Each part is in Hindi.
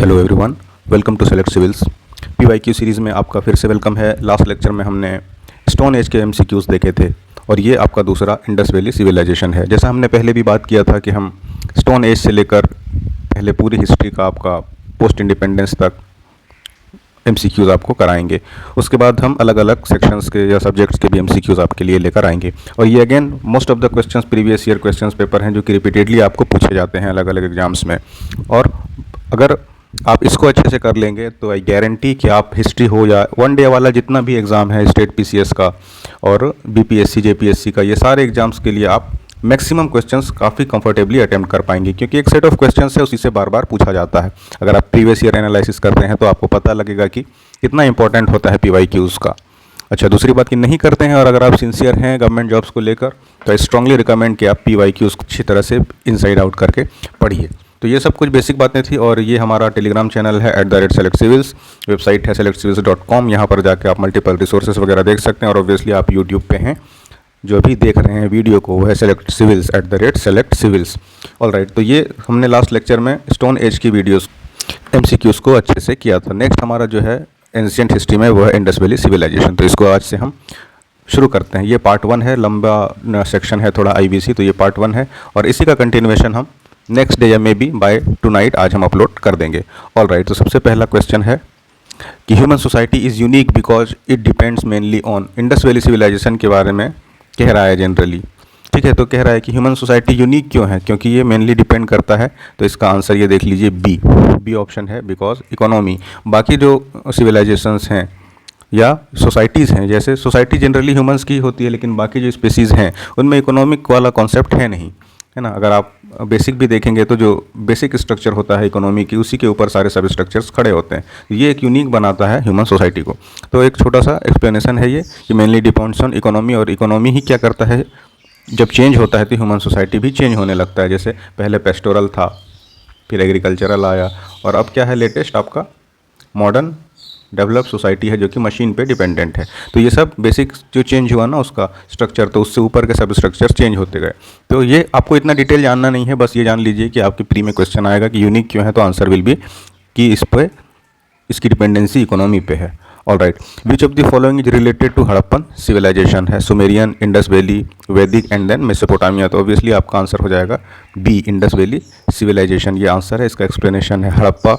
Hello everyone, welcome to Select Civils. PYQ series में आपका फिर से वेलकम है। लास्ट लेक्चर में हमने स्टोन एज के एमसीक्यूज़ देखे थे और ये आपका दूसरा इंडस वैली सिविलाइजेशन है। जैसा हमने पहले भी बात किया था कि हम स्टोन एज से लेकर पहले पूरी हिस्ट्री का आपका पोस्ट इंडिपेंडेंस तक एमसीक्यूज़ आपको कराएंगे। उसके बाद हम अलग अलग सेक्शंस के या सब्जेक्ट्स के भी एमसीक्यूज़ आपके लिए लेकर आएंगे। और ये again most of the questions previous year questions paper हैं जो कि रिपीटेडली आपको पूछे जाते हैं अलग अलग एग्जाम्स में। और अगर आप इसको अच्छे से कर लेंगे तो आई गारंटी कि आप हिस्ट्री हो या वन डे वाला जितना भी एग्ज़ाम है स्टेट पीसीएस का और बीपीएससी जेपीएससी का, ये सारे एग्जाम्स के लिए आप मैक्सिमम क्वेश्चंस काफ़ी कंफर्टेबली अटेम्प्ट कर पाएंगे, क्योंकि एक सेट ऑफ क्वेश्चंस है उसी से बार बार पूछा जाता है। अगर आप प्रीवियस ईयर एनालिसिस करते हैं तो आपको पता लगेगा कि कितना इंपॉर्टेंट होता है पीवाईक्यूज़ का। अच्छा, दूसरी बात कि नहीं करते हैं और अगर आप सिंसियर हैं गवर्नमेंट जॉब्स को लेकर तो आई स्ट्रांगली रिकमेंड कि आप पीवाईक्यूज़ अच्छी तरह से इनसाइड आउट करके पढ़िए। तो ये सब कुछ बेसिक बातें थी और ये हमारा टेलीग्राम चैनल है @selectcivils, वेबसाइट है selectcivils.com। यहाँ पर जाके आप मल्टीपल रिसोर्सेज वगैरह देख सकते हैं और ऑब्वियसली आप यूट्यूब पे हैं जो अभी देख रहे हैं वीडियो को, वो है selectcivils ऑलराइट। तो ये हमने लास्ट लेक्चर में स्टोन एज की वीडियोस एमसीक्यूज़ को अच्छे से किया था। नेक्स्ट हमारा जो है एंशिएंट हिस्ट्री में वो है इंडस वैली सिविलाइजेशन। तो इसको आज से हम शुरू करते हैं। ये पार्ट 1 है, लंबा सेक्शन है थोड़ा आईबीसी, तो ये पार्ट 1 है और इसी का कंटिन्यूएशन हम नेक्स्ट डे या मे बी बाय टुनाइट आज हम अपलोड कर देंगे। ऑलराइट, तो सबसे पहला क्वेश्चन है कि human society is unique because it depends mainly on. Indus valley civilisation के बारे में कह रहा है जनरली, ठीक है। तो कह रहा है कि ह्यूमन सोसाइटी यूनिक क्यों है, क्योंकि ये मेनली डिपेंड करता है। तो इसका आंसर ये देख लीजिए, बी ऑप्शन है, बिकॉज इकोनॉमी। बाकी जो सिविलाइजेशंस हैं या सोसाइटीज़ हैं, जैसे सोसाइटी जनरली ह्यूमंस की होती है लेकिन बाकी जो स्पीसीज़ हैं उनमें इकोनॉमिक वाला कॉन्सेप्ट है नहीं, है ना। अगर आप बेसिक भी देखेंगे तो जो बेसिक स्ट्रक्चर होता है इकोनॉमी की, उसी के ऊपर सारे सब स्ट्रक्चर्स खड़े होते हैं। ये एक यूनिक बनाता है ह्यूमन सोसाइटी को। तो एक छोटा सा एक्सप्लेनेशन है ये कि मेनली डिपेंड्स ऑन इकोनॉमी, और इकोनॉमी ही क्या करता है, जब चेंज होता है तो ह्यूमन सोसाइटी भी चेंज होने लगता है। जैसे पहले पेस्टोरल था, फिर एग्रीकल्चरल आया और अब क्या है लेटेस्ट आपका मॉडर्न डेवलप सोसाइटी है जो कि मशीन पे डिपेंडेंट है। तो ये सब बेसिक जो चेंज हुआ ना उसका स्ट्रक्चर, तो उससे ऊपर के सब स्ट्रक्चर चेंज होते गए। तो ये आपको इतना डिटेल जानना नहीं है, बस ये जान लीजिए कि आपके प्री में क्वेश्चन आएगा कि यूनिक क्यों है, तो आंसर विल बी कि इस पे इसकी डिपेंडेंसी इकोनॉमी पे है। Alright, which of the following is related to Harappan civilisation है, Sumerian, Indus Valley, Vedic and then Mesopotamia. तो ऑब्वियसली आपका आंसर हो जाएगा बी, इंडस वैली सिविलाइजेशन। ये आंसर है, इसका एक्सप्लेनेशन है हड़प्पा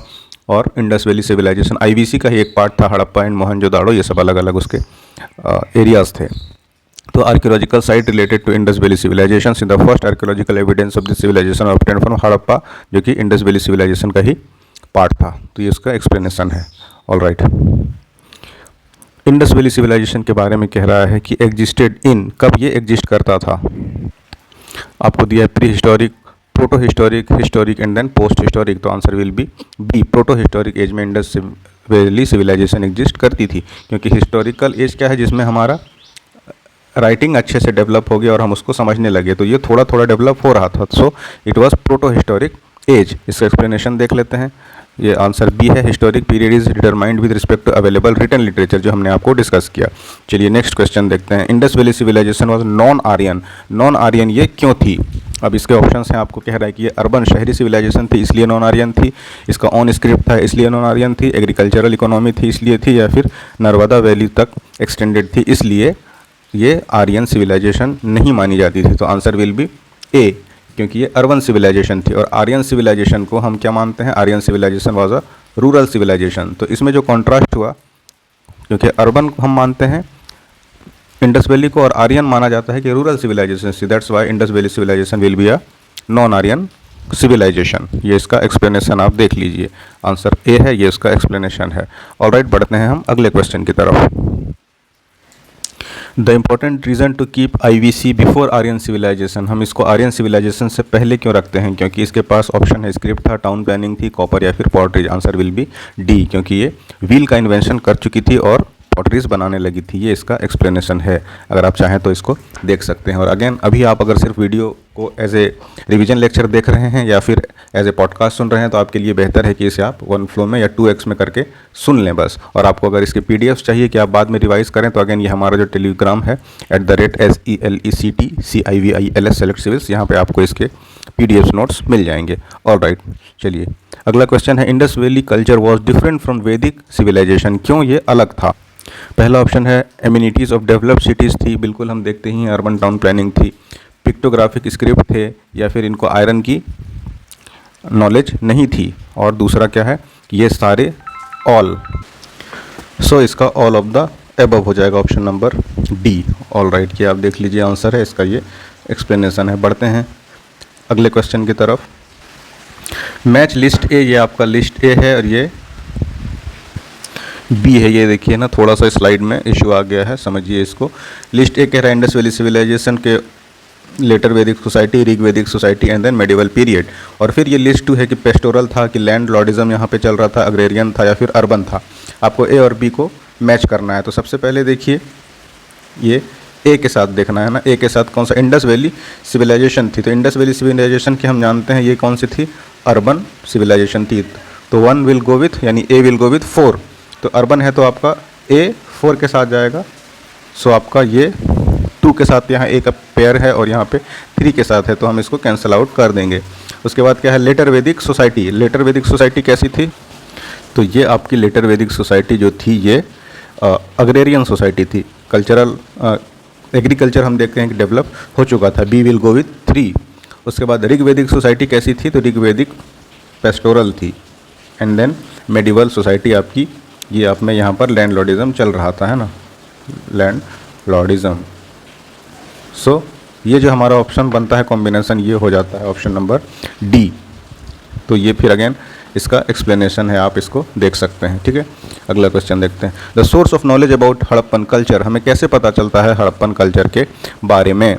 और इंडस वैली सिविलाइजेशन। आईवीसी का ही एक पार्ट था हड़प्पा एंड मोहनजोदाड़ो, ये सब अलग अलग उसके एरियाज थे। तो archaeological site related to Indus valley civilisation, in the first archaeological evidence of the civilisation obtained from Harappa, जो कि इंडस वैली सिविलाइजेशन का ही पार्ट था। तो ये उसका एक्सप्लेनेशन है। ऑलराइट, इंडस वैली सिविलाइजेशन के बारे में कह रहा है कि एग्जिस्टेड इन, कब ये एग्जिस्ट करता था। आपको दिया है pre historic, proto historic, historic and then post historic. तो answer will be B, proto historic age में इंडस वैली सिविलाइजेशन एग्जिस्ट करती थी, क्योंकि हिस्टोरिकल एज क्या है जिसमें हमारा राइटिंग अच्छे से डेवलप हो गया और हम उसको समझने लगे, तो ये थोड़ा थोड़ा डेवलप हो रहा था। So it was proto historic age. इसका एक्सप्लेनेशन देख लेते हैं। ये आंसर बी है, historic period is determined with respect to available written literature, जो हमने आपको डिस्कस किया। चलिए नेक्स्ट क्वेश्चन देखते हैं। Indus valley civilisation was non Aryan. Non Aryan ये क्यों थी? अब इसके ऑप्शंस हैं, आपको कह रहा है कि ये अर्बन शहरी सिविलाइजेशन थी इसलिए नॉन आर्यन थी, इसका ऑन स्क्रिप्ट था इसलिए नॉन आर्यन थी, एग्रीकल्चरल इकोनॉमी थी इसलिए थी, या फिर नर्मदा वैली तक एक्सटेंडेड थी इसलिए ये आर्यन सिविलाइजेशन नहीं मानी जाती थी। तो आंसर विल बी ए, क्योंकि ये अर्बन सिविलाइजेशन थी। और आर्यन सिविलाइजेशन को हम क्या मानते हैं, Aryan civilisation was a rural civilisation. तो इसमें जो कॉन्ट्रास्ट हुआ, क्योंकि अर्बन हम मानते हैं इंडस वैली को और आर्यन माना जाता है कि rural civilisation, that's why Indus valley civilisation will be a non Aryan civilisation. ये इसका एक्सप्लेनेशन आप देख लीजिए, आंसर ए है, ये इसका एक्सप्लेनेशन है। ऑलराइट, बढ़ते हैं हम अगले क्वेश्चन की तरफ। The important reason to keep IVC before Aryan civilisation, हम इसको आर्यन सिविलाइजेशन से पहले क्यों रखते हैं, क्योंकि इसके पास ऑप्शन है स्क्रिप्ट था, टाउन प्लानिंग थी, कॉपर या फिर potteries. Answer will B D, क्योंकि ये व्हील का इन्वेंशन कर चुकी थी और पॉटरीज बनाने लगी थी। ये इसका एक्सप्लेनेशन है, अगर आप चाहें तो इसको देख सकते हैं। और अगेन अभी आप अगर सिर्फ वीडियो को एज ए रिवीजन लेक्चर देख रहे हैं या फिर एज ए पॉडकास्ट सुन रहे हैं तो आपके लिए बेहतर है कि इसे आप 1 फ्लो में या 2x में करके सुन लें बस। और आपको अगर इसके पीडीएफ चाहिए कि आप बाद में रिवाइज करें तो अगेन ये हमारा जो टेलीग्राम है @SELECTCIVILS सेलेक्ट सिविल्स, यहाँ पे आपको इसके पीडीएफ नोट्स मिल जाएंगे। ऑलराइट, चलिए अगला क्वेश्चन है Indus valley culture was different from वैदिक सिविलाइजेशन, क्यों ये अलग था। पहला ऑप्शन है एम्यूनिटीज़ ऑफ डेवलप्ड सिटीज़ थी, बिल्कुल हम देखते ही अर्बन टाउन प्लानिंग थी। पिक्टोग्राफिक स्क्रिप्ट थे, या फिर इनको आयरन की नॉलेज नहीं थी। और दूसरा क्या है, ये सारे ऑल। सो इसका ऑल ऑफ द एबव हो जाएगा option number D. All right, ये आप देख लीजिए आंसर है इसका, ये एक्सप्लेनेशन है। बढ़ते हैं अगले क्वेश्चन की तरफ। मैच लिस्ट ए, ये आपका लिस्ट ए है और ये बी है। ये देखिए ना, थोड़ा सा स्लाइड में इशू आ गया है, समझिए इसको। लिस्ट ए कह रहा है इंडस वैली सिविलाइजेशन के later Vedic society, Rig Vedic society and then medieval period. और फिर ये लिस्ट 2 है कि पेस्टोरल था, कि लैंड लॉर्डिज्म यहाँ पे चल रहा था, अग्रेरियन था या फिर अर्बन था। आपको ए और बी को मैच करना है। तो सबसे पहले देखिए ये ए के साथ देखना है ना, ए के साथ कौन सा, इंडस वैली सिविलाइजेशन थी। तो इंडस वैली सिविलाइजेशन की हम जानते हैं ये कौन सी थी, अर्बन सिविलाइजेशन थी। तो 1 विल गो विथ, यानी ए विल गो विथ 4। तो अर्बन है तो आपका ए 4 के साथ जाएगा। सो आपका ये 2 के साथ यहाँ ए का पेयर है और यहाँ पे 3 के साथ है, तो हम इसको कैंसिल आउट कर देंगे। उसके बाद क्या है, letter Vedic society. Letter Vedic society कैसी थी, तो ये आपकी लेटर वैदिक सोसाइटी जो थी ये अग्रेरियन सोसाइटी थी। कल्चरल एग्रीकल्चर हम देखते हैं कि डेवलप हो चुका था। B will go with 3। उसके बाद ऋग वैदिक सोसाइटी कैसी थी, तो ऋग वैदिक पेस्टोरल थी। एंड देन मेडिवल सोसाइटी आपकी, ये आप में यहाँ पर लैंड लॉर्डिज्म चल रहा था, है ना, लैंड लॉर्डिज्म। सो ये जो हमारा ऑप्शन बनता है कॉम्बिनेशन, ये हो जाता है ऑप्शन नंबर डी। तो ये फिर अगेन इसका एक्सप्लेनेशन है, आप इसको देख सकते हैं। ठीक है, अगला क्वेश्चन देखते हैं। The source of knowledge about Harappan culture, हमें कैसे पता चलता है हड़प्पन कल्चर के बारे में।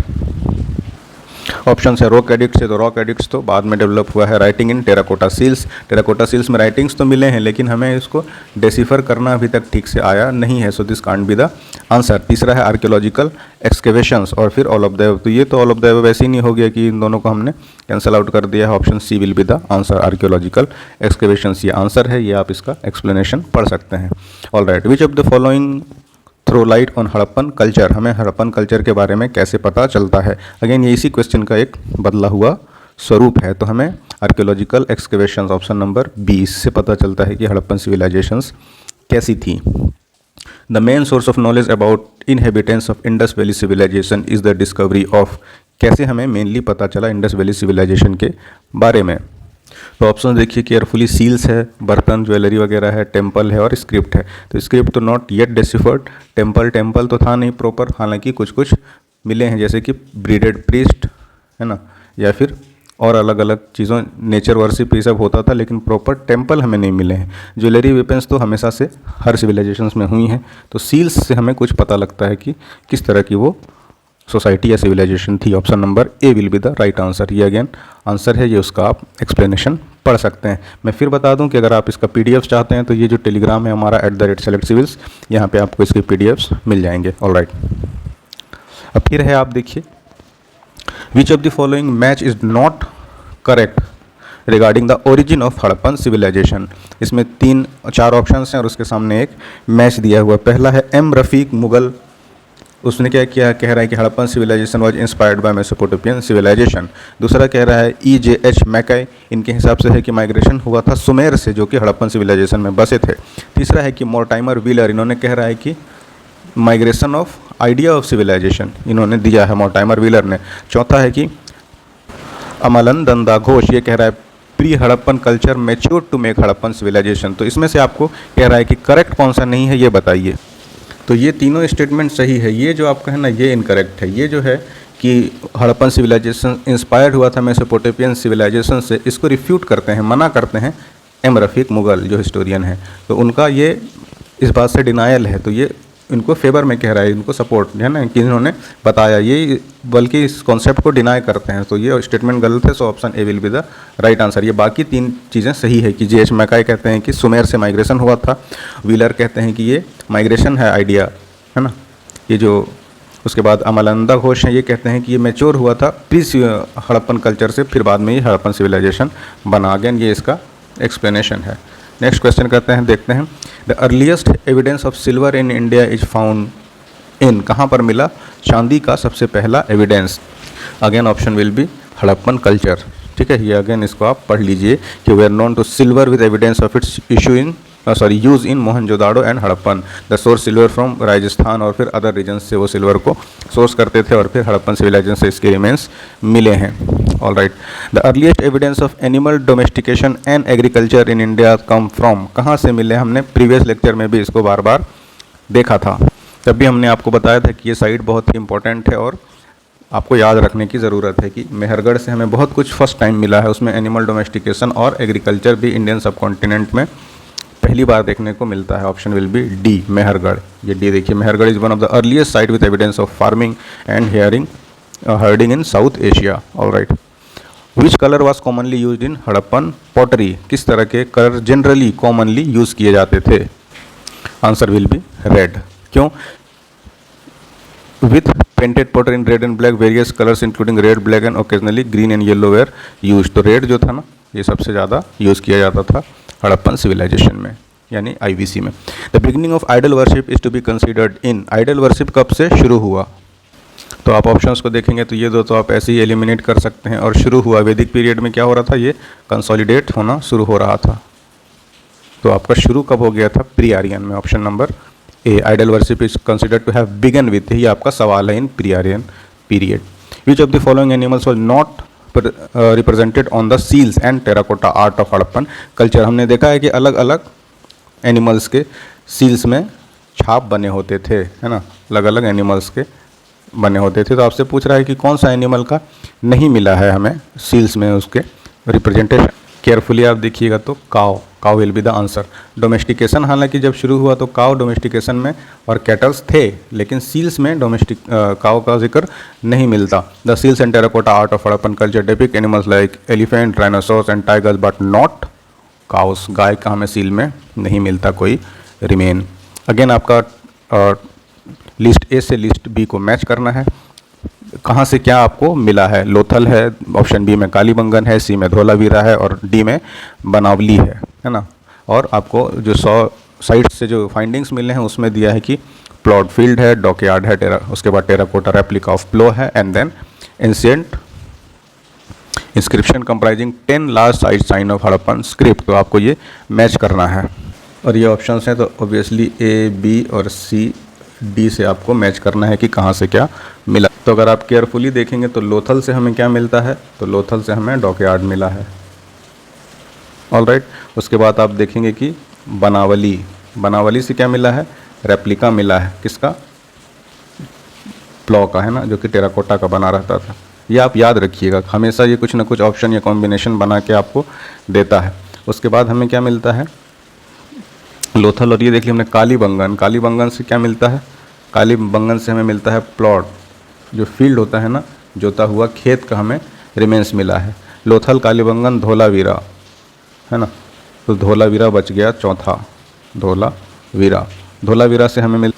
ऑप्शन है रॉक एडिक्ट से, तो रॉक एडिक्ट्स तो बाद में डेवलप हुआ है। Writing in terracotta seals, terracotta seals में राइटिंग्स तो मिले हैं लेकिन हमें इसको डेसिफर करना अभी तक ठीक से आया नहीं है। So this can't be the answer. तीसरा है आर्कियोलॉजिकल एक्सकेवेशंस, और फिर ऑल ऑफ द एबव। तो ये तो ऑल ऑफ द एबव वैसे ही नहीं हो गया कि इन दोनों को हमने कैंसिल आउट कर दिया है। Option C will be the answer, archaeological excavations ये आंसर है। ये आप इसका एक्सप्लेनेशन पढ़ सकते हैं। All right, which of the following throw light on Harappan culture, हमें हड़प्पन कल्चर के बारे में कैसे पता चलता है। अगेन ये इसी क्वेश्चन का एक बदला हुआ स्वरूप है। तो हमें आर्कियोलॉजिकल एक्सकेवेशंस ऑप्शन नंबर 20 से पता चलता है कि हड़प्पन सिविलाइजेशंस कैसी थी। The main source of knowledge about inhabitants of Indus valley civilisation is the discovery of, कैसे हमें मेनली पता चला इंडस वैली सिविलाइजेशन के बारे में। तो ऑप्शन देखिए केयरफुली, सील्स है, बर्तन ज्वेलरी वगैरह है, टेम्पल है और स्क्रिप्ट है। तो स्क्रिप्ट तो नॉट येट डेसिफर्ड, टेम्पल तो था नहीं प्रॉपर, हालांकि कुछ कुछ मिले हैं जैसे कि ब्रीडेड प्रीस्ट, है ना, या फिर और अलग अलग चीज़ों, नेचर वर्शिप ये सब होता था, लेकिन प्रॉपर टेम्पल हमें नहीं मिले हैं। ज्वेलरी वेपन्स तो हमेशा से हर सिविलाइजेशंस में हुई हैं। तो सील्स से हमें कुछ पता लगता है कि किस तरह की वो सोसाइटी या सिविलाइजेशन थी। Option number A will be the right answer. ये अगेन आंसर है, ये उसका आप एक्सप्लेनेशन पढ़ सकते हैं। मैं फिर बता दूं कि अगर आप इसका पीडीएफ चाहते हैं तो ये जो टेलीग्राम है हमारा @selectcivils, यहाँ पे आपको इसके पीडीएफ्स मिल जाएंगे। ऑल राइट, अब फिर है, आप देखिए, which of the following match is not correct regarding the origin of Harappan civilisation. इसमें 4 ऑप्शन हैं और उसके सामने एक मैच दिया हुआ। पहला है एम रफ़ीक मुगल, उसने क्या किया, कह रहा है कि Harappan civilisation was inspired by Mesopotamian civilisation. दूसरा कह रहा है EJH मैकाई, इनके हिसाब से है कि माइग्रेशन हुआ था सुमेर से, जो कि हड़प्पन सिविलाइजेशन में बसे थे। तीसरा है कि मोर्टाइमर व्हीलर, इन्होंने कह रहा है कि migration of idea of civilisation इन्होंने दिया है मोर्टाइमर व्हीलर ने। चौथा है कि अमलनदंदा घोष, ये कह रहा है pre Harappan culture mature to make Harappan civilisation. तो इसमें से आपको कह रहा है कि करेक्ट कौन सा नहीं है, ये बताइए। तो ये तीनों स्टेटमेंट सही है। ये जो आपका है ना, ये इनकरेक्ट है। ये जो है कि हड़प्पन सिविलाइजेशन इंस्पायर्ड हुआ था मेसोपोटामियन सिविलाइजेशन से, इसको रिफ्यूट करते हैं, मना करते हैं एम रफ़ीक मुगल जो हिस्टोरियन है। तो उनका ये इस बात से डिनायल है। तो ये इनको फेवर में कह रहा है, इनको सपोर्ट है ना, कि इन्होंने बताया ये, बल्कि इस कॉन्सेप्ट को डिनाई करते हैं। तो ये स्टेटमेंट गलत है। So option A will be the right answer. ये बाकी 3 चीज़ें सही है कि JH मैकाई कहते हैं कि सुमेर से माइग्रेशन हुआ था, व्हीलर कहते हैं कि ये माइग्रेशन है आइडिया, है ना, ये जो, उसके बाद अमलनदा घोष हैं, ये कहते हैं कि ये मैच्योर हुआ था प्री हड़प्पन कल्चर से, फिर बाद में ये हड़प्पन सिविलाइजेशन बना। अगेन ये इसका एक्सप्लेनेशन है। नेक्स्ट क्वेश्चन करते हैं, देखते हैं। The earliest evidence of silver in India is found in, कहाँ पर मिला चांदी का सबसे पहला evidence. Again option will be Harappan culture. ठीक है, ये अगेन इसको आप पढ़ लीजिए कि we are known to silver with evidence of its issue in use in Mohenjodaro and Harappan the source silver from Rajasthan, और फिर अदर रीजन से वो सिल्वर को सोर्स करते थे और फिर हड़प्पन सिविलाइजेशन से इसके रिमेन्स मिले हैं। All right, the earliest evidence of animal domestication and agriculture in India come from, कहाँ से मिले, हमने प्रीवियस लेक्चर में भी इसको बार बार देखा था, तब भी हमने आपको बताया था कि ये साइट बहुत ही इंपॉर्टेंट है और आपको याद रखने की ज़रूरत है कि मेहरगढ़ से हमें बहुत कुछ फर्स्ट टाइम मिला है, उसमें एनिमल डोमेस्टिकेशन और एग्रीकल्चर भी इंडियन सबकॉन्टिनेंट में पहली बार देखने को मिलता है। Option will B D, Mehrgarh. ये डी देखिए, Mehrgarh is one of the earliest site with evidence of farming and herding in south Asia. All right, which colour was commonly use in Harappan pottery, किस तरह के कलर जनरली कॉमनली यूज़ किए जाते थे? Answer will be red. क्यों? With painted potter in red and black, various colours including red, black and occasionally green and yellow were use. तो रेड जो था ना, ये सबसे ज़्यादा यूज़ किया जाता था हड़प्पन सिविलाइजेशन में, यानी आईवीसी में। The beginning of idol worship is to be considered in, idol worship कब से शुरू हुआ? तो आप ऑप्शंस को देखेंगे तो ये दो तो आप ऐसे ही एलिमिनेट कर सकते हैं, और शुरू हुआ वैदिक पीरियड में क्या हो रहा था, ये कंसोलिडेट होना शुरू हो रहा था। तो आपका शुरू कब हो गया था? प्री आर्यन में। Option number A, idol worship is considered to have begun with, ये आपका सवाल है in pre Aryan period. Which of the following animals was not represented on the seals and terracotta art of Harappan culture? हमने देखा है कि अलग अलग एनिमल्स के सील्स में छाप बने होते थे, है ना, अलग अलग एनिमल्स के बने होते थे। तो आपसे पूछ रहा है कि कौन सा एनिमल का नहीं मिला है हमें सील्स में उसके रिप्रेजेंटेशन। केयरफुली आप देखिएगा तो काव, काव will be the answer. Domestication हालांकि जब शुरू हुआ तो काव डोमेस्टिकेशन में और कैटल्स थे, लेकिन सील्स में काव का जिक्र नहीं मिलता। The seals and terracotta art of Harappan culture depict animals like elephant, dinosaurs and tigers but not cows. गाय का हमें सील में नहीं मिलता कोई रिमेन। अगेन आपका लिस्ट ए से लिस्ट बी को मैच करना है। कहाँ से क्या आपको मिला है? लोथल है, ऑप्शन बी में कालीबंगन है, सी में धोलावीरा है और डी में बनावली है ना। और आपको जो 100 साइट्स से जो फाइंडिंग्स मिले हैं उसमें दिया है कि प्लॉट फील्ड है, डॉकयार्ड है, उसके बाद टेराकोटा रेप्लिका ऑफ प्लो है, and then ancient inscription comprising 10 large size sign of Harappan script. तो आपको ये मैच करना है और ये ऑप्शंस हैं, तो ऑब्वियसली ए, बी और सी, डी से आपको मैच करना है कि कहाँ से क्या मिला। तो अगर आप केयरफुली देखेंगे तो लोथल से हमें क्या मिलता है? तो लोथल से हमें डॉकयार्ड मिला है। ऑल राइट, उसके बाद आप देखेंगे कि बनावली, बनावली से क्या मिला है? रेप्लिका मिला है, किसका? प्लॉ का, है ना, जो कि टेराकोटा का बना रहता था। ये आप याद रखिएगा, हमेशा ये कुछ ना कुछ ऑप्शन या कॉम्बिनेशन बना के आपको देता है। उसके बाद हमें क्या मिलता है? लोथल, और ये देख लिया हमने कालीबंगन। कालीबंगन से क्या मिलता है? कालीबंगन से हमें मिलता है प्लॉट, जो फील्ड होता है ना, जोता हुआ खेत का हमें रिमेन्स मिला है। लोथल, कालीबंगन, धोलावीरा, है ना, तो धोलावीरा बच गया चौथा, धोलावीरा। धोलावीरा से हमें मिल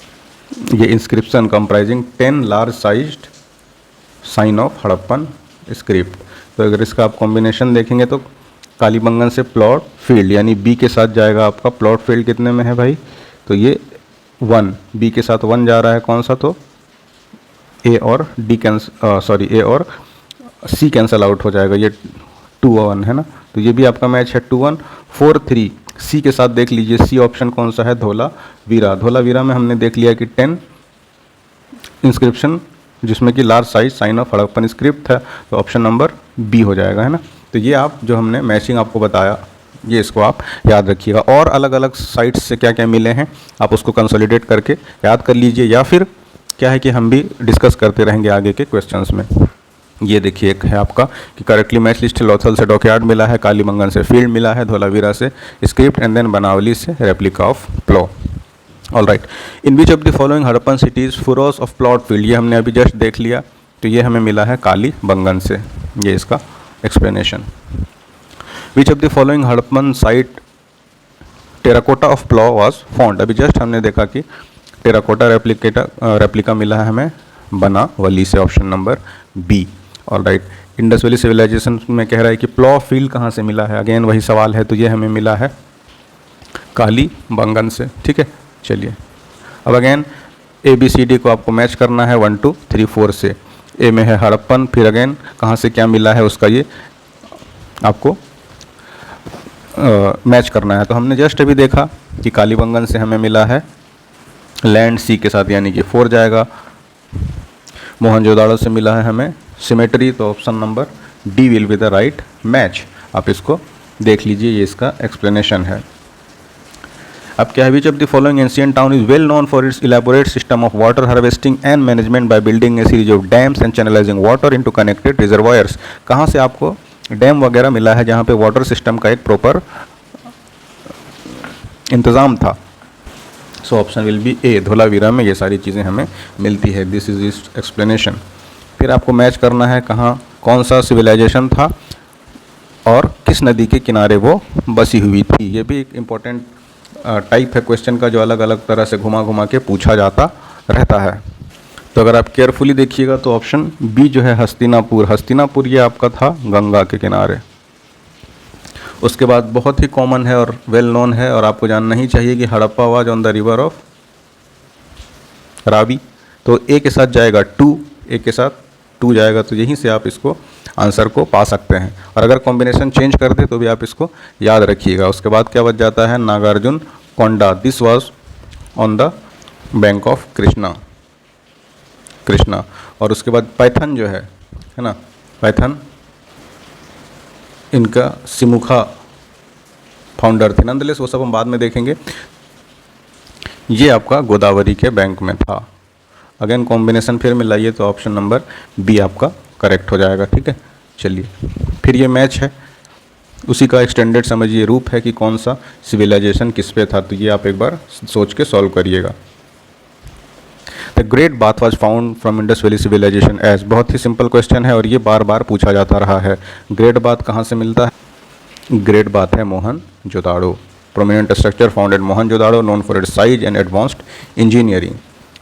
ये inscription comprising 10 large sized sign of Harappan script. तो अगर इसका आप कॉम्बिनेशन देखेंगे तो कालीबंगन से प्लॉट फील्ड, यानी बी के साथ जाएगा आपका प्लॉट फील्ड कितने में है भाई? तो ये 1, बी के साथ 1 जा रहा है, कौन सा? तो ए और डी ए और सी कैंसल आउट हो जाएगा, ये 2 और 1 है ना। तो ये भी आपका मैच है 2 1 4 3। सी के साथ देख लीजिए, सी ऑप्शन कौन सा है? धोलावीरा। धोलावीरा में हमने देख लिया कि 10 इंस्क्रिप्शन जिसमें कि large size sign of Harappan script है, तो ऑप्शन नंबर बी हो जाएगा, है ना। तो ये आप जो हमने मैचिंग आपको बताया, ये इसको आप याद रखिएगा। और अलग अलग साइट्स से क्या क्या मिले हैं आप उसको कंसोलिडेट करके याद कर लीजिए, या फिर क्या है कि हम भी डिस्कस करते रहेंगे आगे के क्वेश्चंस में। ये देखिए, एक है आपका कि करेक्टली मैच लिस्ट है। लोथल से डॉकयार्ड मिला है, कालीबंगन से फील्ड मिला है, धोलावीरा से स्क्रिप्ट, एंड देन बनावली से replica of plough. All right, in which of the following Harappan cities furrows of plot field, ये हमने अभी जस्ट देख लिया, तो ये हमें मिला है कालीबंगन से। ये इसका explanation. Which of the following Harappan site terracotta of plough was found, अभी जस्ट हमने देखा कि टेराकोटा रेप्लिका मिला है हमें बनावली से, option number B. All right, Indus valley civilisation में कह रहा है कि प्लॉ फील्ड कहाँ से मिला है? अगेन वही सवाल है, तो ये हमें मिला है कालीबंगन से। ठीक है, चलिए अब अगेन ABCD को आपको मैच करना है 1 2 3 4 से। ए में है हड़प्पन, फिर अगेन कहाँ से क्या मिला है उसका ये आपको मैच करना है। तो हमने जस्ट अभी देखा कि कालीबंगन से हमें मिला है लैंड सी के साथ, यानी कि 4 जाएगा। मोहनजोदाड़ो से मिला है हमें सिमेट्री, तो option number D will be the right match. आप इसको देख लीजिए, ये इसका एक्सप्लेनेशन है। अब क्या है, which of the following ancient town is well known for its elaborate system of water harvesting and management by building A series of dams and channelising water into connected reservoirs. कहाँ से आपको डैम वगैरह मिला है जहाँ पे वाटर सिस्टम का एक प्रॉपर इंतज़ाम था। सो ऑप्शन विल बी ए, धोलावीरा में ये सारी चीज़ें हमें मिलती है। दिस इज इस एक्सप्लेनेशन। फिर आपको मैच करना है कहाँ कौन सा सिविलाइजेशन था और किस नदी के किनारे वो बसी हुई थी। ये भी एक इम्पॉर्टेंट टाइप है क्वेश्चन का, जो अलग अलग तरह से घुमा घुमा के पूछा जाता रहता है। तो अगर आप केयरफुली देखिएगा तो ऑप्शन बी जो है हस्तिनापुर, हस्तिनापुर ये आपका था गंगा के किनारे। उसके बाद बहुत ही कॉमन है और वेल नोन है और आपको जानना ही चाहिए कि Harappa was on the river of Ravi. तो ए के साथ जाएगा 2, ए के साथ 2 जाएगा, तो यहीं से आप इसको आंसर को पा सकते हैं। और अगर कॉम्बिनेशन चेंज कर दे तो भी आप इसको याद रखिएगा। उसके बाद क्या बच जाता है, Nagarjunakonda, this was on the bank of Krishna. और उसके बाद पैथन जो है ना, पैथन इनका सिमुखा फाउंडर थे, नंदलेस वो सब हम बाद में देखेंगे। ये आपका गोदावरी के बैंक में था। अगेन कॉम्बिनेशन फिर मिलाइए तो ऑप्शन नंबर बी आपका करेक्ट हो जाएगा। ठीक है, चलिए फिर ये मैच है, उसी का एक्सटेंडेड समझिए रूप है कि कौन सा सिविलाइजेशन किस पे था। तो ये आप एक बार सोच के सॉल्व करिएगा। The great bath was found from Indus valley civilisation age, बहुत ही सिंपल क्वेश्चन है और ये बार बार पूछा जाता रहा है। ग्रेट बाथ कहाँ से मिलता है, ग्रेट बाथ है Mohenjodaro. Prominent structure found at Mohenjodaro known for its size and advanced engineering.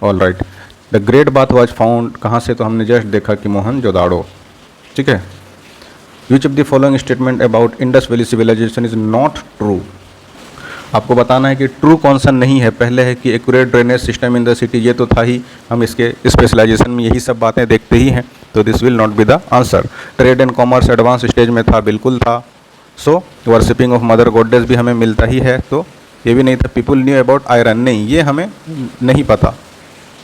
All right, the great bath was found कहाँ से, तो हमने जस्ट देखा कि मोहनजोदाड़ो। ठीक है, which of the following statement about Indus valley civilisation is not true. आपको बताना है कि ट्रू कौन सा नहीं है। पहले है कि accurate drainage system in the city, ये तो था ही, हम इसके स्पेशलाइजेशन में यही सब बातें देखते ही हैं, तो this will not be the answer. Trade and commerce advance stage में था, बिल्कुल था। सो वर्शिपिंग ऑफ मदर गॉडेस भी हमें मिलता ही है, तो ये भी नहीं था। पीपुल न्यू अबाउट आयरन, नहीं, ये हमें नहीं पता।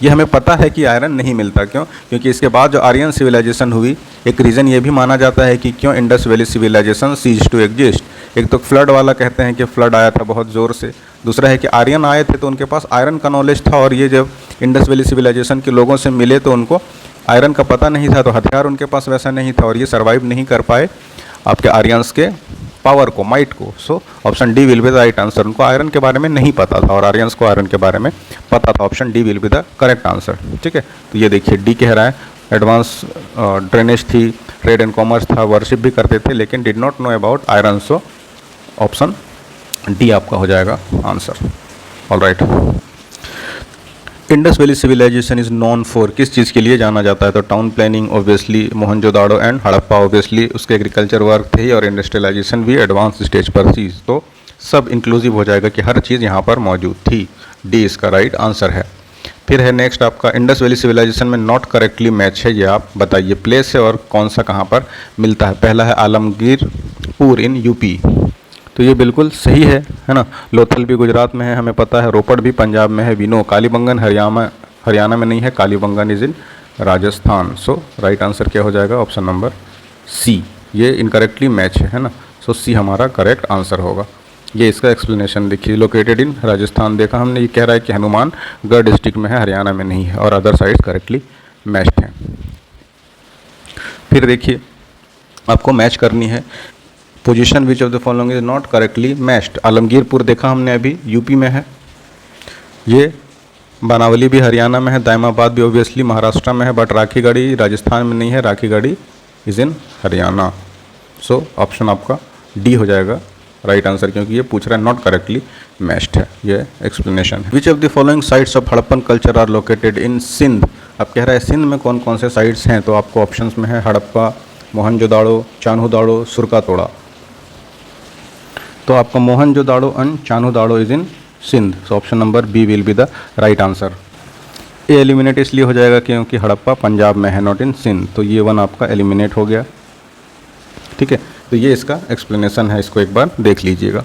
ये हमें पता है कि आयरन नहीं मिलता, क्यों, क्योंकि इसके बाद जो आर्यन सिविलाइजेशन हुई, एक रीज़न ये भी माना जाता है कि क्यों Indus valley civilisation cease to exist. एक तो फ्लड वाला कहते हैं कि फ्लड आया था बहुत ज़ोर से, दूसरा है कि आर्यन आए थे तो उनके पास आयरन का नॉलेज था, और ये जब इंडस वैली सिविलाइजेशन के लोगों से मिले तो उनको आयरन का पता नहीं था, तो हथियार उनके पास वैसा नहीं था और ये सर्वाइव नहीं कर पाए आपके आर्यंस के पावर को, माइट को। सो option D will be the right answer. उनको आयरन के बारे में नहीं पता था और आर्यंस को आयरन के बारे में पता था। Option D will be the correct answer. ठीक है, तो ये देखिए डी कह रहा है एडवांस ड्रेनेज थी, ट्रेड एंड कॉमर्स था, वर्शिप भी करते थे, लेकिन did not know about iron. So option D आपका हो जाएगा answer. All right, Indus valley civilisation is known for, किस चीज़ के लिए जाना जाता है, तो town planning obviously, Mohenjodaro and Harappa obviously उसके एग्रीकल्चर वर्क थे ही, और इंडस्ट्रियलाइजेशन भी एडवांस स्टेज पर थी। तो सब इंक्लूसिव हो जाएगा कि हर चीज़ यहाँ पर मौजूद थी। डी इसका राइट आंसर है। फिर है नेक्स्ट आपका इंडस वैली सिविलाइजेशन में नॉट करेक्टली मैच है, ये आप बताइए प्लेस है और कौन सा कहाँ पर मिलता है। पहला है आलमगीरपुर इन यूपी, तो ये बिल्कुल सही है ना। लोथल भी गुजरात में है, हमें पता है। रोपड़ भी पंजाब में है। विनो, कालीबंगन हरियाणा में नहीं है, Kalibangan is in Rajasthan. So right answer क्या हो जाएगा, ऑप्शन नंबर सी। ये इनकरेक्टली मैच है ना, सो सी हमारा करेक्ट आंसर होगा। ये इसका एक्सप्लेनेशन देखिए, लोकेटेड इन राजस्थान देखा हमने, ये कह रहा है कि हनुमानगढ़ डिस्ट्रिक्ट में है, हरियाणा में नहीं है, और अदर साइड्स करेक्टली मैच्ड हैं। फिर देखिए आपको मैच करनी है position which of the following is not correctly matched. Alamgirpur देखा हमने अभी, यूपी में है। ये बनावली भी हरियाणा में है, दायमाबाद भी ऑब्वियसली महाराष्ट्र में है, बट राखीगढ़ी राजस्थान में नहीं है, Rakhigarhi is in Haryana. So option आपका डी हो जाएगा राइट आंसर, क्योंकि ये पूछ रहा है नॉट करेक्टली मैच्ड है। ये एक्सप्लेनेशन है। Which of the following sites of Harappan culture are located in Sindh. अब कह रहा है सिंध में कौन कौन से साइट्स हैं, तो आपको ऑप्शंस में है हड़प्पा, मोहनजोदाड़ो, चान्होदाड़ो, सुरकातोड़ा। तो आपका Mohenjodaro and Chanhudaro is in Sindh. So option number B will be the right answer. A eliminate इसलिए हो जाएगा क्योंकि हड़प्पा पंजाब में है, नॉट इन सिंध, तो ये वन आपका एलिमिनेट हो गया। ठीक है, तो ये इसका एक्सप्लेनेशन है, इसको एक बार देख लीजिएगा।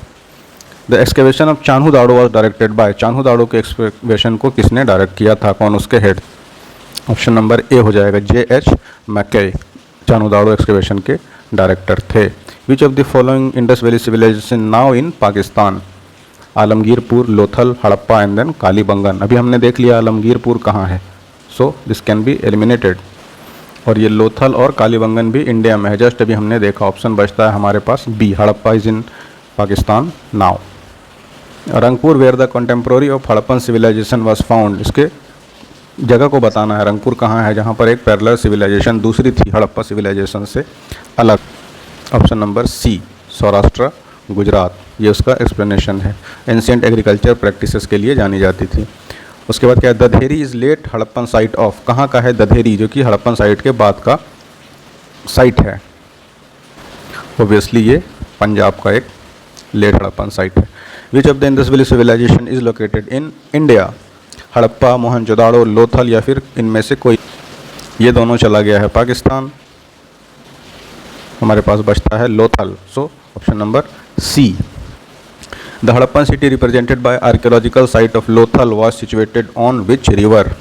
The excavation of Chanhudaro was directed by, Chanhudaro के एक्सकेवेशन को किसने डायरेक्ट किया था, कौन उसके हेड? ऑप्शन नंबर ए हो जाएगा J.H. मैकके, चान्हू दाड़ो एक्सकेवेशन के डायरेक्टर थे। Which of the following Indus valley civilisation now in Pakistan? Alamgirpur, Lothal, Harappa and then Kalibangan. अभी हमने देख लिया आलमगीरपुर कहाँ है, so this can be eliminated. और ये लोथल और कालीबंगन भी इंडिया में है, जस्ट अभी हमने देखा। ऑप्शन बचता है हमारे पास B, Harappa is in Pakistan now. Rangpur where the contemporary of Harappan civilisation was found, इसके जगह को बताना है। रंगपुर कहाँ है जहाँ पर एक पैरेलल सिविलाइजेशन दूसरी थी हड़प्पा सिविलाइजेशन से अलग? Option number C, Saurashtra, Gujarat. ये उसका एक्सप्लेनेशन है। एंशिएंट एग्रीकल्चर प्रैक्टिसेस के लिए जानी जाती थी। उसके बाद क्या है, Dadheri is late Harappan site of, कहाँ का है दधेरी, जो कि हड़प्पन साइट के बाद का साइट है। ओबियसली ये पंजाब का एक लेट हड़प्पन साइट है। Which of the Indus valley civilisation is located in India? Harappa, Mohenjodaro, Lothal या फिर इनमें से कोई? ये दोनों चला गया है पाकिस्तान, हमारे पास बचता है Lothal, so option number C. The Harappan city represented by archaeological site of Lothal was situated on which river?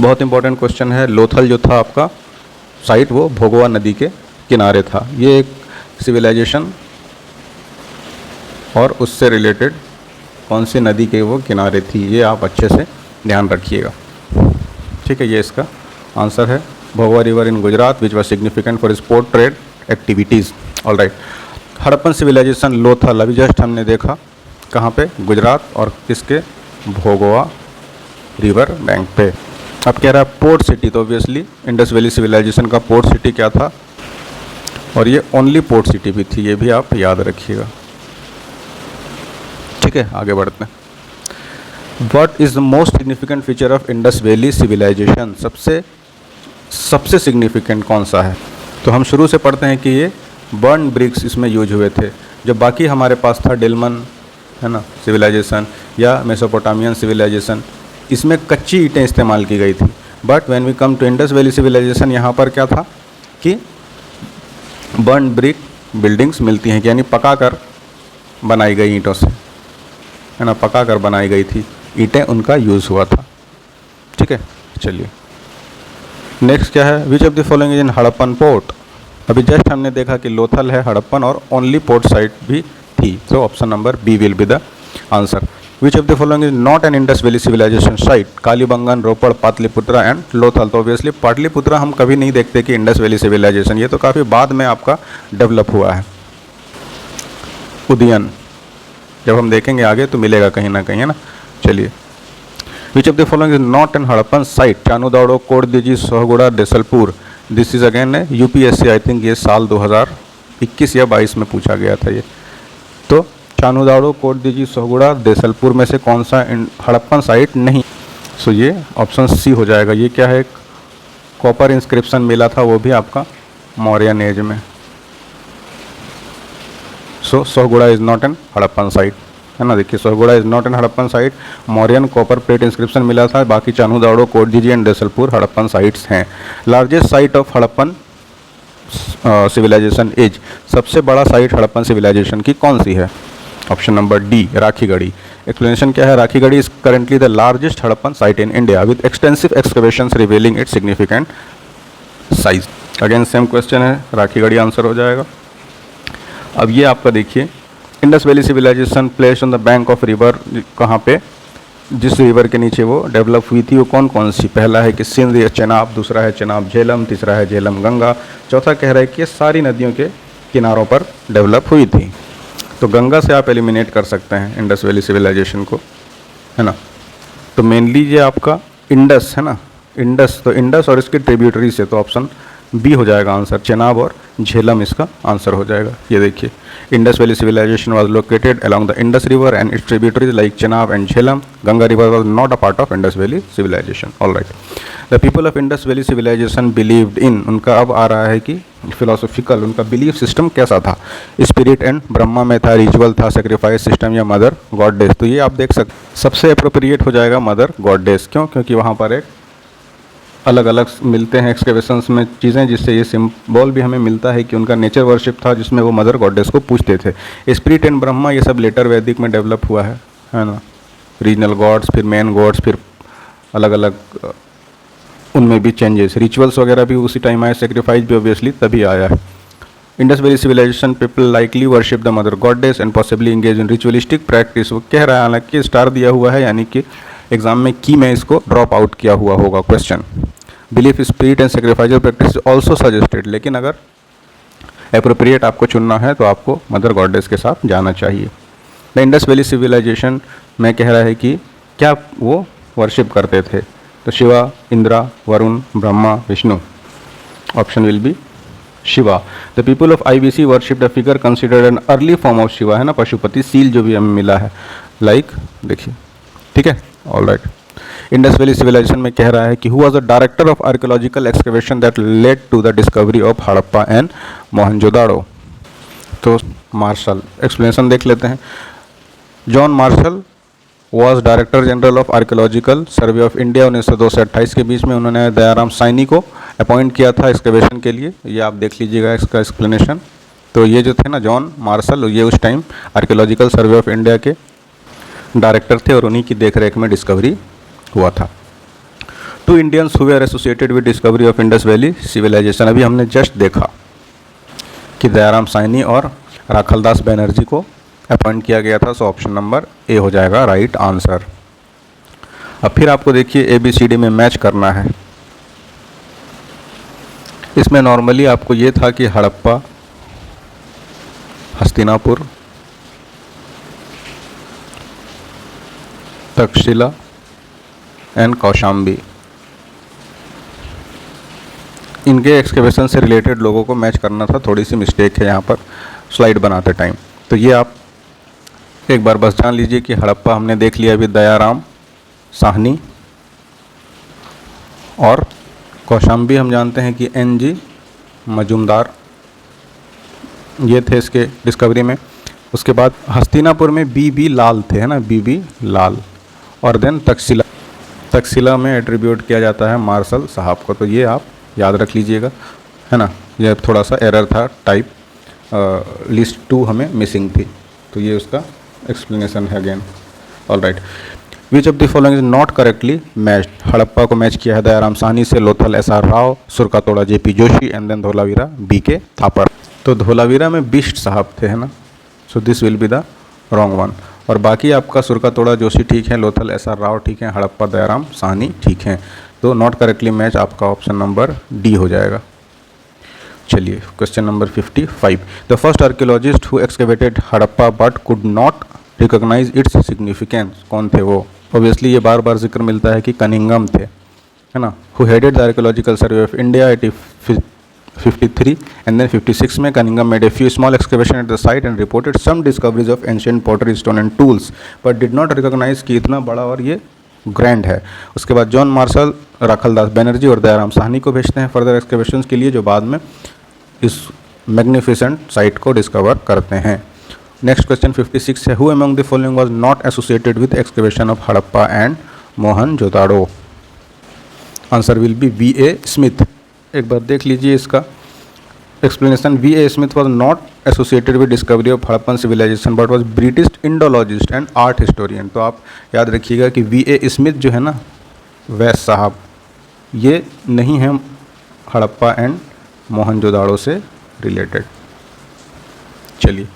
बहुत इंपॉर्टेंट क्वेश्चन है। लोथल जो था आपका साइट वो भोगवा नदी के किनारे था। ये एक सिविलाइजेशन और उससे रिलेटेड कौन सी नदी के वो किनारे थी, ये आप अच्छे से ध्यान रखिएगा। ठीक है, ये इसका आंसर है। Bhogava river in Gujarat which was significant for seaport trade activities. All right, Harappan civilisation Lothal अभी जस्ट हमने देखा कहाँ पे, गुजरात, और किसके, भोगवा रिवर बैंक पे। अब कह रहा है पोर्ट सिटी, तो ऑब्वियसली इंडस वैली सिविलाइजेशन का पोर्ट सिटी क्या था, और ये ओनली पोर्ट सिटी भी थी, ये भी आप याद रखिएगा। ठीक है, आगे बढ़ते हैं। What is the most significant feature of Indus valley civilisation? सबसे सिग्निफिकेंट कौन सा है? तो हम शुरू से पढ़ते हैं कि ये बर्न ब्रिक्स इसमें यूज हुए थे। जो बाकी हमारे पास था डेलमन, है ना, सिविलाइजेशन या मेसोपोटामियन सिविलाइजेशन, इसमें कच्ची ईंटें इस्तेमाल की गई थी। But when we come to Indus valley civilisation, यहाँ पर क्या था कि बर्न ब्रिक बिल्डिंग्स मिलती हैं, यानी पकाकर बनाई गई ईंटों से, है ना, पकाकर बनाई गई थी ईंटें, उनका यूज़ हुआ था। ठीक है, चलिए नेक्स्ट क्या है, which of the following is in Harappan port? अभी जस्ट हमने देखा कि लोथल है, हड़प्पन और ओनली पोर्ट साइट भी थी, तो option number B will be the answer. Which of the following is not an Indus valley civilisation site? Kalibangan, Ropar, Pataliputra and Lothal. तो ऑब्वियसली पाटलिपुत्रा हम कभी नहीं देखते कि इंडस वैली सिविलाइजेशन, ये तो काफ़ी बाद में आपका डेवलप हुआ है। उदयन जब हम देखेंगे आगे तो मिलेगा कहीं ना कहीं, है ना। चलिए, which of the following is not an Harappan site? Chanhudaro, Kot Diji, Sohgaura, Desalpur. This is again UPSC, I think ये साल 2021 या 22 में पूछा गया था ये। तो चान्हू दाड़ो, कोटदीजी, सोहगुड़ा, देसलपुर में से कौन सा हड़प्पन साइट नहीं? सो ये ऑप्शन सी हो जाएगा। ये क्या है, कॉपर इंस्क्रिप्शन मिला था, वो भी आपका मौर्यन एज में। So Sohgaura is not an Harappan site, है ना। देखिए, Sohgaura is not an Harappan site, Mauryan copper plate inscription मिला था, बाकी Chanhudaro, Kot Diji and Desalpur Harappan sites हैं। Largest site of Harappan civilization is, सबसे बड़ा साइट हड़प्पन सिविलाइजेशन की कौन सी है? Option number D, Rakhigarhi. Explanation क्या है, Rakhigarhi is currently the largest Harappan site in India with extensive excavations revealing it's significant size. Again same question है, राखीगढ़ी आंसर हो जाएगा। अब ये आपका देखिए, Indus valley civilisation place on the bank of river, कहाँ पे, जिस रिवर के नीचे वो डेवलप हुई थी वो कौन कौन सी? पहला है कि सिंध या चेनाब, दूसरा है चेनाब झेलम, तीसरा है झेलम गंगा, चौथा कह रहा है कि ये सारी नदियों के किनारों पर डेवलप हुई थी। तो गंगा से आप एलिमिनेट कर सकते हैं इंडस वैली सिविलाइजेशन को, है ना। तो मेनली ये आपका इंडस है ना, इंडस, तो इंडस और इसके ट्रिब्यूटरी से, तो ऑप्शन बी हो जाएगा आंसर, चेनाब और झेलम इसका आंसर हो जाएगा। ये देखिए, Indus valley civilisation was located along the Indus river and its tributaries like Chenab and Jhelum. Ganga river was not a part of Indus valley civilisation. All right, the people of Indus valley civilisation believed in, उनका अब आ रहा है कि फिलोसॉफिकल, उनका बिलीफ सिस्टम कैसा था? स्पिरिट एंड ब्रह्मा में था, रिचुअल था, सेक्रीफाइस सिस्टम या मदर गॉडेस? तो ये आप देख सकते, सबसे अप्रोप्रिएट हो जाएगा मदर गॉडेस। क्यों? क्योंकि वहाँ पर एक अलग अलग मिलते हैं एक्सकेवेशंस में चीज़ें, जिससे ये सिंबल भी हमें मिलता है कि उनका नेचर वर्शिप था, जिसमें वो मदर गॉडेस को पूजते थे। स्पिरिट एंड ब्रह्मा ये सब लेटर वैदिक में डेवलप हुआ है ना। रीजनल गॉड्स, फिर मेन गॉड्स, फिर अलग अलग उनमें भी चेंजेस, रिचुअल्स वगैरह भी उसी टाइम आए, सेक्रीफाइस भी ऑब्वियसली तभी आया है। Indus valley civilisation people likely worship the mother goddess and possibly engage in ritualistic practice. वो कह रहा है, हालांकि स्टार दिया हुआ है, यानी कि एग्जाम में की में इसको ड्रॉप आउट किया हुआ होगा question. Belief spirit and sacrifice practice also suggested, लेकिन अगर अप्रोप्रिएट आपको चुनना है तो आपको मदर गॉडेस के साथ जाना चाहिए। द इंडस वैली सिविलाइजेशन में कह रहा है कि क्या वो वर्शिप करते थे, तो Shiva, Indira, Varun, Brahma, Vishnu. Option will B Shiva. The people of IBC worship the figure considered an early form of Shiva, है ना, पशुपति सील जो भी हमें मिला है, लाइक देखिए, ठीक है, all right. Indus valley civilisation में कह रहा है कि who was the director of archaeological excavation that led to the discovery of Harappa and Mohenjodaro. तो मार्शल, एक्सप्लेनेशन देख लेते हैं। John Marshall was director general of archaeological survey of India. 1902 से 28 के बीच में उन्होंने दयाराम साइनी को अपॉइंट किया था एक्सकवेशन के लिए। ये आप देख लीजिएगा इसका एक्सप्लेनेशन। तो ये जो थे ना जॉन मार्शल, ये उस time archaeological survey of India के डायरेक्टर थे और उन्हीं की देखरेख में डिस्कवरी हुआ था। Two Indians who were associated with discovery of Indus valley civilisation, अभी हमने जस्ट देखा कि दयाराम साइनी और राखलदास बनर्जी को अपॉइंट किया गया था। सो ऑप्शन नंबर ए हो जाएगा राइट आंसर। अब फिर आपको देखिए ABCD में मैच करना है। इसमें नॉर्मली आपको ये था कि हड़प्पा, हस्तिनापुर, तक्षशिला एंड कौशाम्बी, इनके एक्सकेवेशन से रिलेटेड लोगों को मैच करना था। थोड़ी सी मिस्टेक है यहाँ पर स्लाइड बनाते टाइम। तो ये आप एक बार बस जान लीजिए कि हड़प्पा हमने देख लिया अभी, दयाराम साहनी, और कौशाम्बी हम जानते हैं कि NG मजूमदार, ये थे इसके डिस्कवरी में। उसके बाद हस्तिनापुर में BB लाल थे, है ना, BB लाल। और देन तक्षशिला में एट्रीब्यूट किया जाता है मार्शल साहब को। तो ये आप याद रख लीजिएगा, है ना। ये थोड़ा सा एरर था, टाइप लिस्ट 2 हमें मिसिंग थी, तो ये उसका एक्सप्लेनेशन है again. All right. Which of the following is not correctly matched. Harappa को मैच किया है दयाराम साहनी से, Lothal SR Rao, Surkotada JP Joshi and then Dholavira BK Thapar. तो धोलावीरा में बिष्ट साहब थे, है ना, so this will be the wrong one. और बाकी आपका सुरकातोड़ा जोशी ठीक है, लोथल SR राव ठीक है, हड़प्पा दयाराम साहनी ठीक हैं। तो नॉट करेक्टली मैच आपका ऑप्शन नंबर डी हो जाएगा। चलिए question number 55। The first archaeologist who excavated Harappa but could not recognise its significance, कौन थे वो? ऑब्वियसली ये बार बार जिक्र मिलता है कि कनिंगम थे, है ना, who headed the archaeological survey of India. 53 and then 56 में Cunningham made a few small excavation at the site and reported some discoveries of ancient pottery stone and tools but did not recognise कि इतना बड़ा और ये ग्रैंड है। उसके बाद जॉन मार्शल, राखलदास बनर्जी और दयाराम साहनी को भेजते हैं फर्दर एक्सकेवेशन के लिए, जो बाद में इस मैग्निफिसेंट साइट को डिस्कवर करते हैं। नेक्स्ट क्वेश्चन 56 है, who among the following was not associated with excavation of Harappa and Mohenjodaro. Answer will be VA Smith. एक बार देख लीजिए इसका explanation. VA Smith was not associated with discovery of Harappan civilisation but was British Indologist and art historian. तो आप याद रखिएगा कि VA स्मिथ जो है ना, वैस साहब, ये नहीं है हड़प्पा एंड मोहनजोदाड़ो से रिलेटेड। चलिए,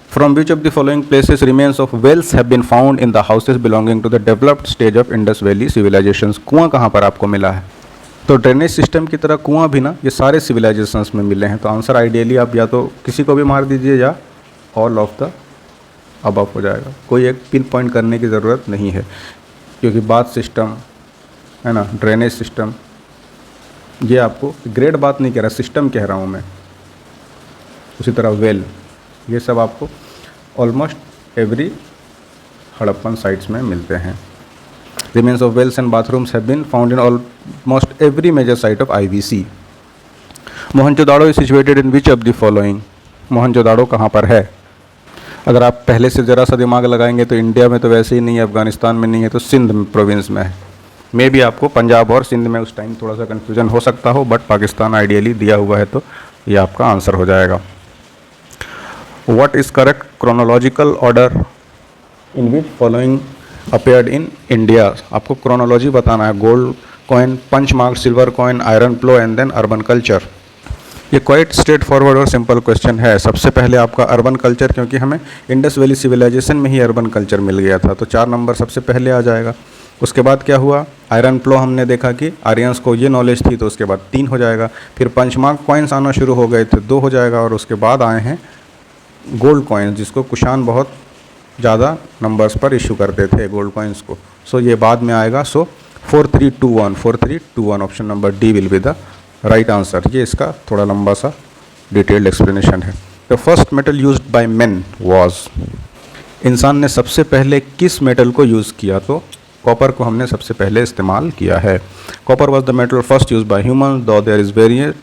from which of the following places remains of wells have been found in the houses belonging to the developed stage of Indus valley civilisations. कुआं कहाँ पर आपको मिला है? तो ड्रेनेज सिस्टम की तरह कुआं भी ना ये सारे सिविलाइजेशंस में मिले हैं। तो आंसर आइडियली आप या तो किसी को भी मार दीजिए या ऑल ऑफ द अबव हो जाएगा। कोई एक पिन पॉइंट करने की ज़रूरत नहीं है, क्योंकि बाथ सिस्टम, है ना, ड्रेनेज सिस्टम, ये आपको ग्रेड बात नहीं कह रहा, सिस्टम कह रहा हूँ मैं। उसी तरह वेल, ये सब आपको ऑलमोस्ट एवरी हड़प्पन साइट्स में मिलते हैं। Remains of wells and bathrooms have been found in almost every major site of IBC। Mohenjodaro is situated in which of the following. Mohenjodaro कहाँ पर है? अगर आप पहले से ज़रा सा दिमाग लगाएंगे तो इंडिया में तो वैसे ही नहीं है, अफगानिस्तान में नहीं है, तो सिंध प्रोविंस में है। मे भी आपको पंजाब और सिंध में उस टाइम थोड़ा सा कन्फ्यूजन हो सकता हो, बट पाकिस्तान आइडियली दिया हुआ है तो ये आपका आंसर हो जाएगा। What is correct chronological order in which following appeared in India. आपको क्रोनोलॉजी बताना है। Gold coin, punch mark, silver coin, iron plough and then urban culture. ये क्वाइट स्ट्रेट फॉरवर्ड और सिंपल क्वेश्चन है। सबसे पहले आपका अर्बन कल्चर, क्योंकि हमें इंडस वैली सिविलाइजेशन में ही अर्बन कल्चर मिल गया था, तो 4 नंबर सबसे पहले आ जाएगा। उसके बाद क्या हुआ, आयरन प्लो हमने देखा कि आर्यंस को ये नॉलेज थी, तो उसके बाद 3 हो जाएगा। फिर पंचमार्क कॉइन्स आना शुरू हो गए थे, 2 हो जाएगा। और उसके बाद आए हैं गोल्ड कॉइन्स, जिसको कुशान बहुत ज़्यादा नंबर्स पर इशू करते थे गोल्ड कॉइन्स को। सो ये बाद में आएगा। सो 4321 option number D will be the right answer. ये इसका थोड़ा लंबा सा डिटेल्ड एक्सप्लेनेशन है। The first metal used by main was, इंसान ने सबसे पहले किस मेटल को यूज़ किया, तो कॉपर को हमने सबसे पहले इस्तेमाल किया है। Copper was the metal first use by human, though there is varied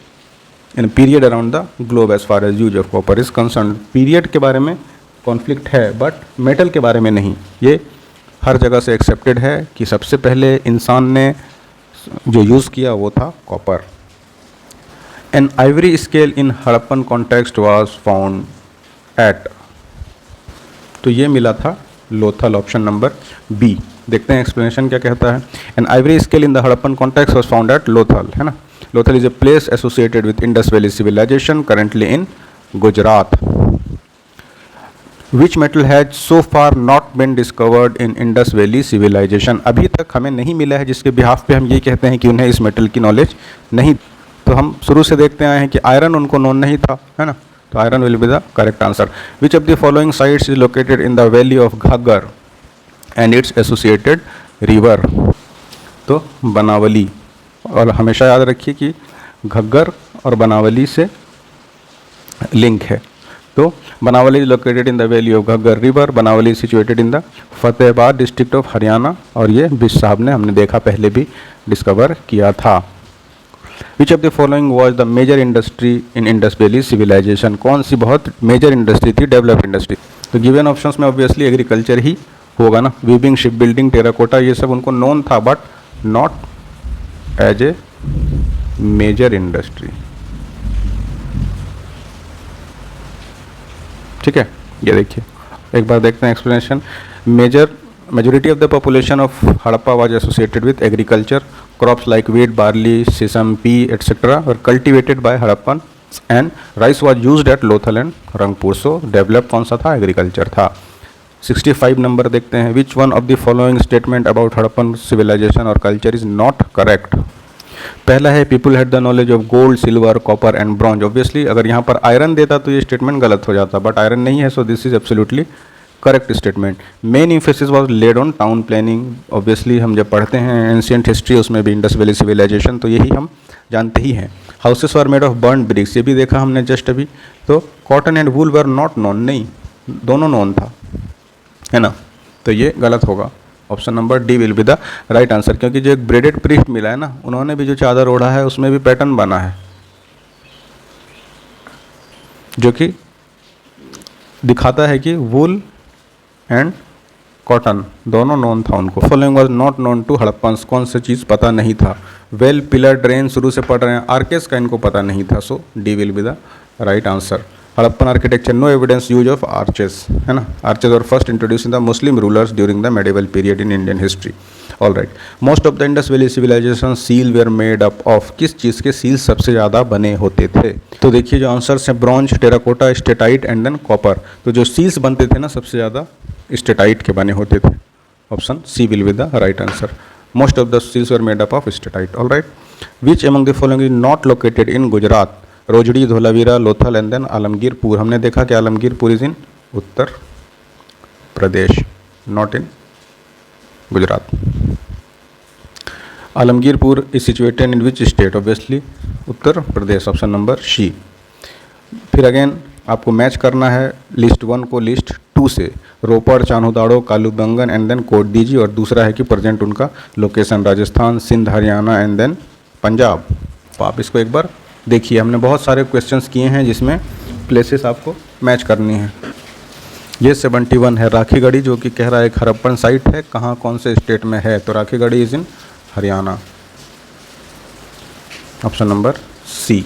in period around the globe as far as use of copper is concern. Period के बारे में कॉन्फ्लिक्ट है, बट मेटल के बारे में नहीं। ये हर जगह से एक्सेप्टेड है कि सबसे पहले इंसान ने जो यूज़ किया वो था copper. An ivory scale in Harappan context was found at, तो ये मिला था लोथल, ऑप्शन नंबर बी। देखते हैं एक्सप्लेनेशन क्या कहता है। An ivory scale in the Harappan context was found at Lothal, है ना। Lothal is a place associated with Indus valley civilisation currently in Gujarat. Which metal has so far not been discovered in Indus valley civilisation, अभी तक हमें नहीं मिला है जिसके बिहाफ पे हम ये कहते हैं कि उन्हें इस मेटल की नॉलेज नहीं। तो हम शुरू से देखते आए हैं कि आयरन उनको नोन नहीं था, है ना, तो iron will be the correct answer. Which of the following sites is located in the valley of Ghaggar and it's associated river, तो बनावली। और हमेशा याद रखिए कि घग्गर और बनावली से लिंक है। तो Banawali is located in the valley of Ghaggar river. Banawali is situated in the Fatehabad district of Haryana, और ये बिश साहब ने हमने देखा पहले भी डिस्कवर किया था। Which of the following was the major industry in Indus valley civilisation, कौन सी बहुत मेजर इंडस्ट्री थी, डेवलप्ड इंडस्ट्री। तो गिवन ऑप्शंस में ऑब्वियसली एग्रीकल्चर ही होगा ना। वीविंग, शिप बिल्डिंग, टेराकोटा, ये सब उनको नोन था, but not as a major industry. ठीक है, ये देखिए एक बार देखते हैं explanation. Majority of the population of Harappa was associated with agriculture. Crops like wheat, barley, sesame, pea, etc. were cultivated by Harappans and rice was used at Lothal and Rangpur. So develop कौन सा था, agriculture था। 65 नंबर देखते हैं। Which one of the following statement about Harappan civilization or culture is not correct? पहला है people had the knowledge of gold, silver, copper and bronze. Obviously अगर यहाँ पर आयरन देता तो ये स्टेटमेंट गलत हो जाता, बट आयरन नहीं है, so this is absolutely correct statement. Main emphasis was laid on town planning. Obviously हम जब पढ़ते हैं एंशियंट हिस्ट्री, उसमें भी इंडस वैली सिविलाइजेशन, तो यही हम जानते ही हैं। Houses were made of burn bricks, ये भी देखा हमने जस्ट अभी। तो cotton and wool were not known, नहीं, दोनों नॉन था, है ना, तो ये गलत होगा। Option number D will be the right answer, क्योंकि जो एक ब्रेडेड प्रिस्ट मिला है ना, उन्होंने भी जो चादर ओढ़ा है उसमें भी पैटर्न बना है, जो कि दिखाता है कि वूल एंड कॉटन दोनों नोन था उनको। Following was not known to Harappans, कौन सी चीज़ पता नहीं था। वेल, पिलर, ड्रेन शुरू से पढ़ रहे हैं। आर्केस का इनको पता नहीं था, so D will be the right answer. Harappan architecture, no evidence use of arches, है ना। Arches were first introduce in the Muslim rulers during the medieval period in Indian history. All right, most of the Indus valley civilisation seal were made up of, किस चीज़ के सील सबसे ज़्यादा बने होते थे। तो देखिए जो आंसर्स हैं, bronze, terracotta, steatite and than copper. तो जो सील्स बनते थे ना सबसे ज़्यादा स्टेटाइट के बने होते थे। Option C will be the right answer. Most of the seals were made up of steatite. All right, which among the following is not located in Gujarat. Rojdi, Dholavira, Lothal and then Alamgirpur. हमने देखा कि Alamgirpur is in Uttar Pradesh, not in Gujarat. Alamgirpur is situated in which state, obviously Uttar Pradesh, option number C. फिर अगेन आपको मैच करना है लिस्ट 1 को लिस्ट 2 से। रोपड़, चान्होदाड़ो, कालूबंगन एंड देन कोट दीजिए, और दूसरा है कि प्रेजेंट उनका location Rajasthan, Sindh, Haryana and then Punjab. तो आप इसको एक बार देखिए, हमने बहुत सारे क्वेश्चंस किए हैं जिसमें प्लेसेस आपको मैच करनी है। ये 71 है राखीगढ़ी, जो कि कह रहा है एक हड़प्पन साइट है, कहाँ कौन से स्टेट में है, तो Rakhigarhi is in Haryana, option number C.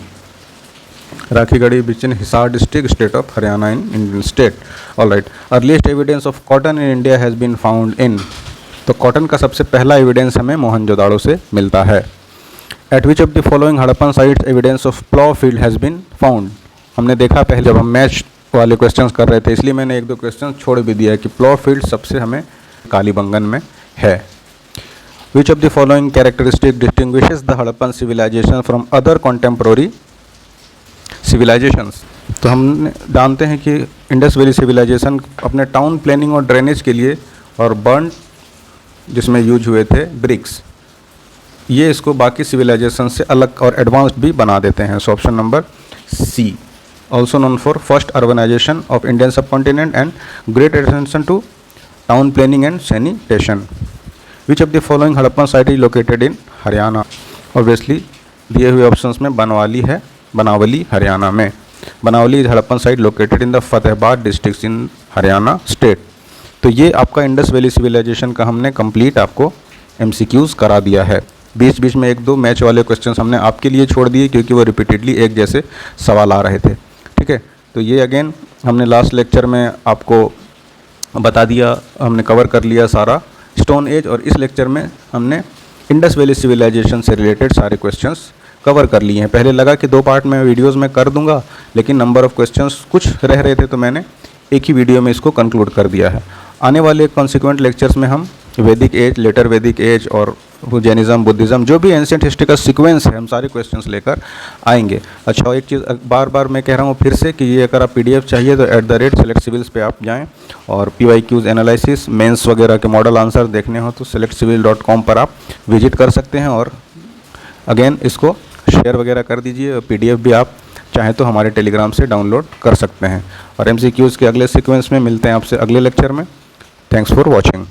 Rakhigarhi beach in Hisar district, state of Haryana in Indian state. All right. Earliest evidence of cotton in India has been found in, तो कॉटन का सबसे पहला एविडेंस हमें मोहनजोदाड़ो से मिलता है। At which of the following Harappan sites evidence of plough field has been found, हमने देखा पहले जब हम मैच वाले क्वेश्चंस कर रहे थे, इसलिए मैंने एक दो क्वेश्चन छोड़ भी दिया है कि प्लॉ फील्ड सबसे हमें कालीबंगन में है। Which of the following characteristic distinguishes the Harappan civilisation from other contemporary civilisations, तो हम जानते हैं कि इंडस वैली सिविलाइजेशन अपने टाउन प्लानिंग और ड्रेनेज के लिए और बर्न जिसमें यूज हुए थे ब्रिक्स, ये इसको बाकी सिविलाइजेशन से अलग और एडवांस्ड भी बना देते हैं। So option number C. Also known for first urbanisation of Indian subcontinent and great attention to town planning and sanitation. Which of the following Harappan site is located in Haryana, obviously दिए हुए ऑप्शंस में बनवाली है, बनावली हरियाणा में। Banawali is Harappan site located in the Fatehabad district in Haryana state. तो ये आपका इंडस वैली सिविलाइजेशन का हमने कंप्लीट आपको MCQs करा दिया है। बीच बीच में एक दो मैच वाले क्वेश्चंस हमने आपके लिए छोड़ दिए क्योंकि वो रिपीटेडली एक जैसे सवाल आ रहे थे। ठीक है, तो ये अगेन हमने लास्ट लेक्चर में आपको बता दिया, हमने कवर कर लिया सारा स्टोन एज, और इस लेक्चर में हमने इंडस वैली सिविलाइजेशन से रिलेटेड सारे क्वेश्चंस कवर कर लिए हैं। पहले लगा कि 2 पार्ट में वीडियोस में कर दूंगा, लेकिन नंबर ऑफ़ क्वेश्चंस कुछ रह रहे थे तो मैंने एक ही वीडियो में इसको कंक्लूड कर दिया है। आने वाले कॉन्सिक्वेंट लेक्चर्स में हम वैदिक एज, लेटर वैदिक एज और जैनिज़्म, बुद्धिज़्म, जो भी एंशिएंट हिस्ट्री का सीक्वेंस है, हम सारे क्वेश्चंस लेकर आएंगे। अच्छा, एक चीज़ बार बार मैं कह रहा हूँ फिर से कि ये अगर आप PDF चाहिए तो @select civils पे आप जाएं, और PYQs एनालिसिस, मेंस वगैरह के मॉडल आंसर देखने हो तो selectcivil.com पर आप विजिट कर सकते हैं। और अगेन इसको शेयर वगैरह कर दीजिए, और PDF भी आप चाहें तो हमारे टेलीग्राम से डाउनलोड कर सकते हैं। और MCQs के अगले सीक्वेंस में मिलते हैं आपसे अगले लेक्चर में। Thanks for watching.